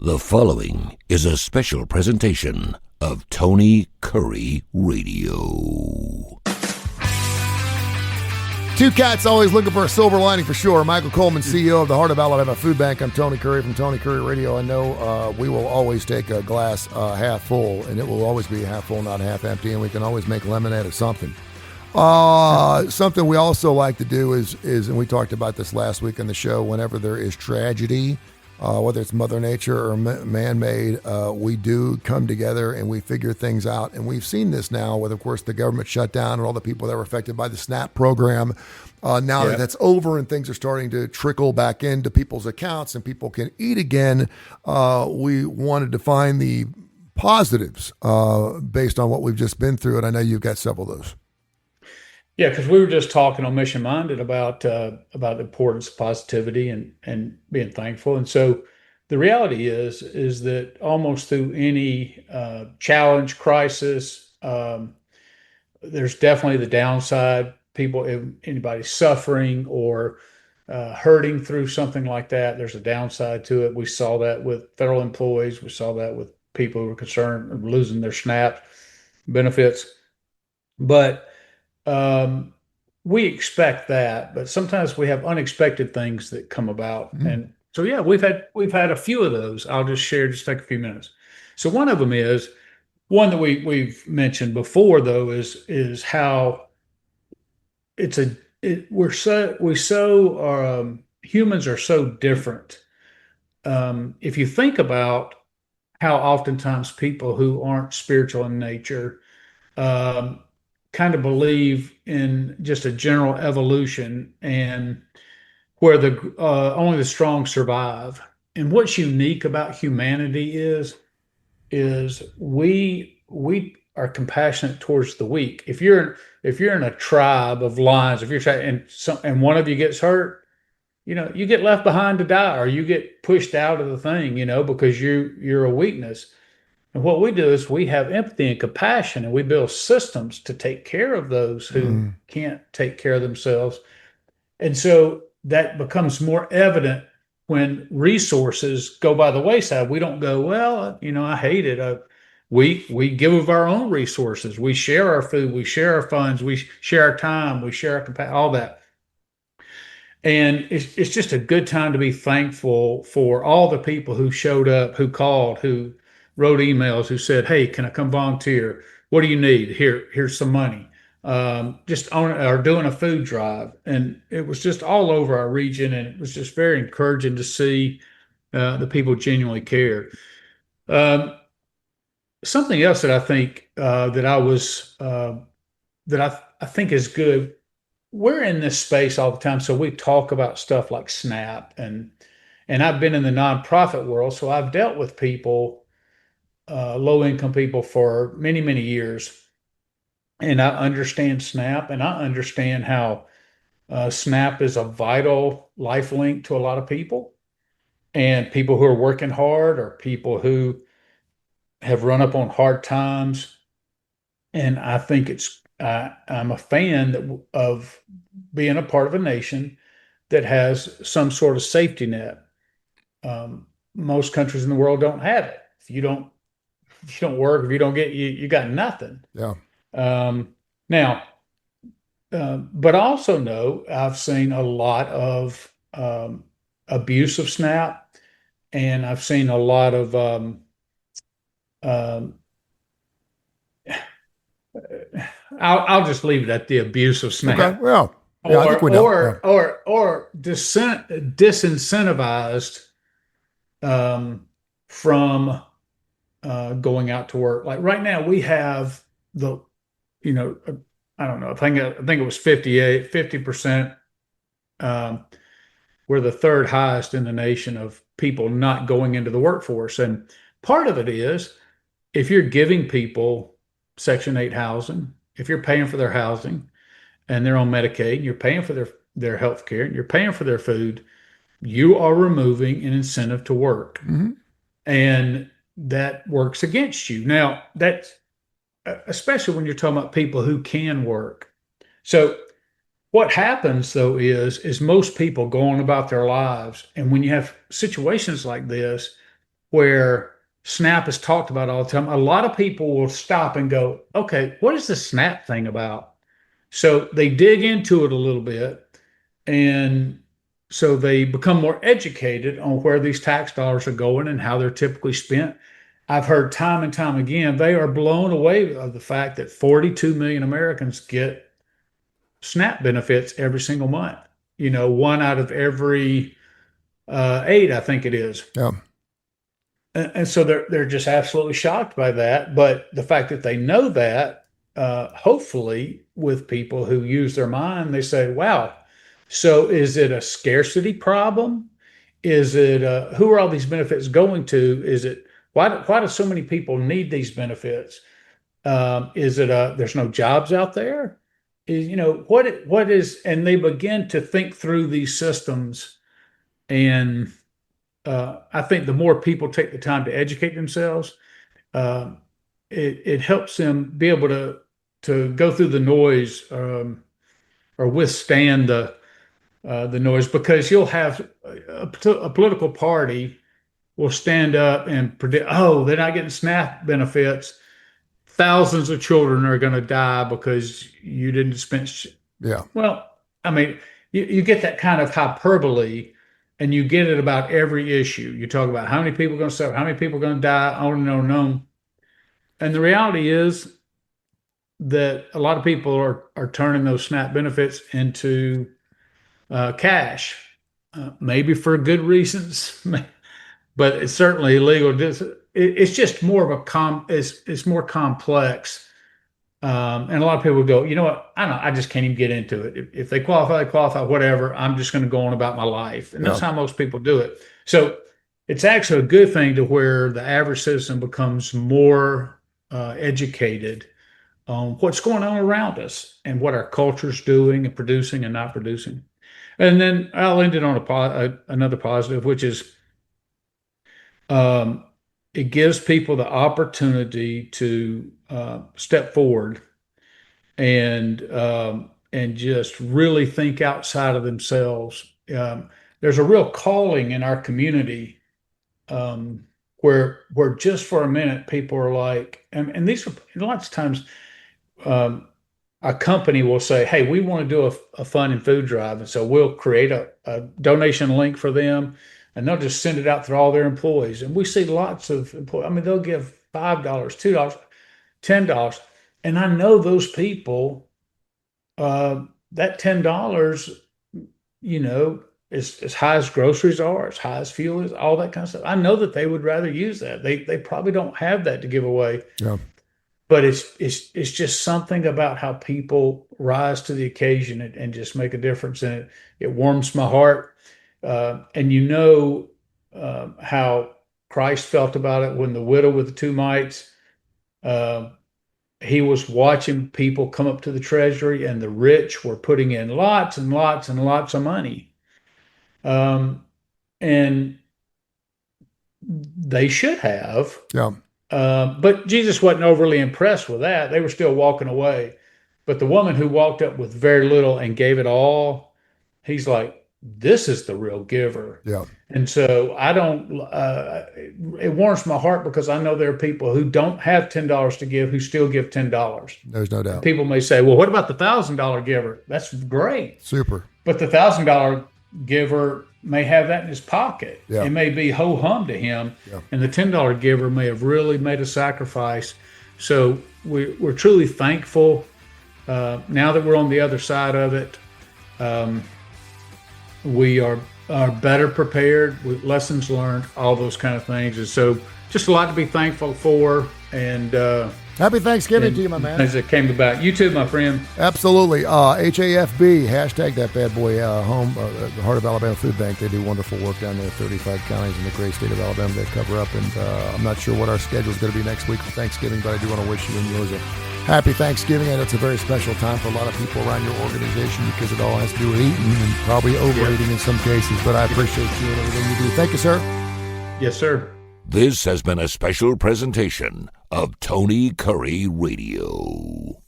The following is a special presentation of Tony Kurre Radio. Two cats always looking for a silver lining for sure. Michael Coleman, CEO of the Heart of Alabama Food Bank. I'm Tony Kurre from Tony Kurre Radio. I know we will always take a glass half full, and it will always be half full, not half empty, and we can always make lemonade of something. Something we also like to do is, and we talked about this last week on the show, whenever there is tragedy, whether it's Mother Nature or man-made, we do come together and we figure things out. And we've seen this now with, of course, the government shutdown and all the people that were affected by the SNAP program. Now that that's over and things are starting to trickle back into people's accounts and people can eat again, we wanted to find the positives based on what we've just been through. And I know you've got several of those. Yeah, because we were just talking on Mission Minded about the importance of positivity and being thankful. And so the reality is that almost through any challenge, crisis, there's definitely the downside. People, if anybody's suffering or hurting through something like that, there's a downside to it. We saw that with federal employees. We saw that with people who were concerned of losing their SNAP benefits. But we expect that, but sometimes we have unexpected things that come about. Mm. And so, yeah, we've had a few of those. I'll just take a few minutes. So one of them is one that we've mentioned before, though, is how humans are so different. If you think about how oftentimes people who aren't spiritual in nature, kind of believe in just a general evolution and where only the strong survive. And what's unique about humanity is we are compassionate towards the weak. If you're in a tribe of lions, if you're and one of you gets hurt, you get left behind to die, or you get pushed out of the thing, because you're a weakness. And what we do is we have empathy and compassion, and we build systems to take care of those who can't take care of themselves. And so that becomes more evident when resources go by the wayside. We don't go, well, I hate it. We give of our own resources. We share our food. We share our funds. We share our time. We share our compassion, all that. And it's just a good time to be thankful for all the people who showed up, who called, who wrote emails, who said, hey, can I come volunteer? What do you need? Here's some money. Or doing a food drive. And it was just all over our region. And it was just very encouraging to see the people genuinely care. Something else that I think that I think is good. We're in this space all the time. So we talk about stuff like SNAP, and I've been in the nonprofit world. So I've dealt with people, low-income people, for many, many years. And I understand SNAP, and I understand how SNAP is a vital life link to a lot of people, and people who are working hard, or people who have run up on hard times. And I think I'm a fan of being a part of a nation that has some sort of safety net. Most countries in the world don't have it. If you don't work, if you don't get, you got nothing. Yeah. Now, but I also know I've seen a lot of abuse of SNAP, and I've seen a lot of I'll just leave it at the abuse of SNAP. Okay. Well, yeah, I think we know. Or disincentivized from going out to work. Like right now, we have I don't know. I think it was 50%. We're the third highest in the nation of people not going into the workforce. And part of it is, if you're giving people Section 8 housing, if you're paying for their housing and they're on Medicaid, and you're paying for their health care, and you're paying for their food, you are removing an incentive to work. Mm-hmm. And that works against you. Now, that's especially when you're talking about people who can work. So what happens, though, is most people go on about their lives. And when you have situations like this, where SNAP is talked about all the time, a lot of people will stop and go, okay, what is the SNAP thing about? So they dig into it a little bit, and so they become more educated on where these tax dollars are going and how they're typically spent. I've heard time and time again, they are blown away of the fact that 42 million Americans get SNAP benefits every single month. One out of every 8, I think it is. Yeah. And so they're just absolutely shocked by that. But the fact that they know that, hopefully, with people who use their mind, they say, "Wow, so is it a scarcity problem? Is it who are all these benefits going to? Is it why do so many people need these benefits? Is it there's no jobs out there? What is?" And they begin to think through these systems, and I think the more people take the time to educate themselves, it helps them be able to go through the noise, or withstand the noise, because you'll have a political party will stand up and predict, oh, they're not getting SNAP benefits. Thousands of children are going to die because you didn't dispense. Yeah. Well, I mean, you get that kind of hyperbole, and you get it about every issue. You talk about how many people are going to suffer, how many people are going to die, on and on and on. And the reality is that a lot of people are turning those SNAP benefits into cash, maybe for good reasons, but it's certainly illegal. It's just more of it's more complex. And a lot of people go, you know what? I don't know. I just can't even get into it. If they qualify, whatever. I'm just going to go on about my life. And that's how most people do it. So it's actually a good thing to where the average citizen becomes more educated on what's going on around us and what our culture's doing and producing and not producing. And then I'll end it on another positive, which is it gives people the opportunity to step forward and just really think outside of themselves. There's a real calling in our community where just for a minute people are like, and these are lots of times a company will say, hey, we want to do a fun and food drive, and so we'll create a donation link for them. And they'll just send it out through all their employees. And we see lots of employees. I mean, they'll give $5, $2, $10. And I know those people, that $10, is as high as groceries are, as high as fuel is, all that kind of stuff. I know that they would rather use that. They probably don't have that to give away. Yeah. But it's just something about how people rise to the occasion and just make a difference. And it warms my heart. And how Christ felt about it when the widow with the 2 mites, he was watching people come up to the treasury, and the rich were putting in lots and lots and lots of money. And they should have. Yeah. But Jesus wasn't overly impressed with that. They were still walking away. But the woman who walked up with very little and gave it all, he's like, this is the real giver. Yeah. And so it warms my heart, because I know there are people who don't have $10 to give who still give $10. There's no doubt. And people may say, well, what about the $1,000 giver? That's great. Super. But the $1,000 giver may have that in his pocket. Yeah. It may be ho-hum to him. Yeah. And the $10 giver may have really made a sacrifice. So we're truly thankful now that we're on the other side of it. We are better prepared with lessons learned, all those kind of things. And so just a lot to be thankful for. And happy Thanksgiving to you, my man. As it came about. You too, my friend. Absolutely. HAFB, hashtag that bad boy home, the Heart of Alabama Food Bank. They do wonderful work down there, 35 counties in the great state of Alabama they cover up. And I'm not sure what our schedule is going to be next week for Thanksgiving, but I do want to wish you and yours a happy Thanksgiving. And it's a very special time for a lot of people around your organization, because it all has to do with eating and probably overeating in some cases. But I appreciate you and everything you do. Thank you, sir. Yes, sir. This has been a special presentation of Tony Curre Radio.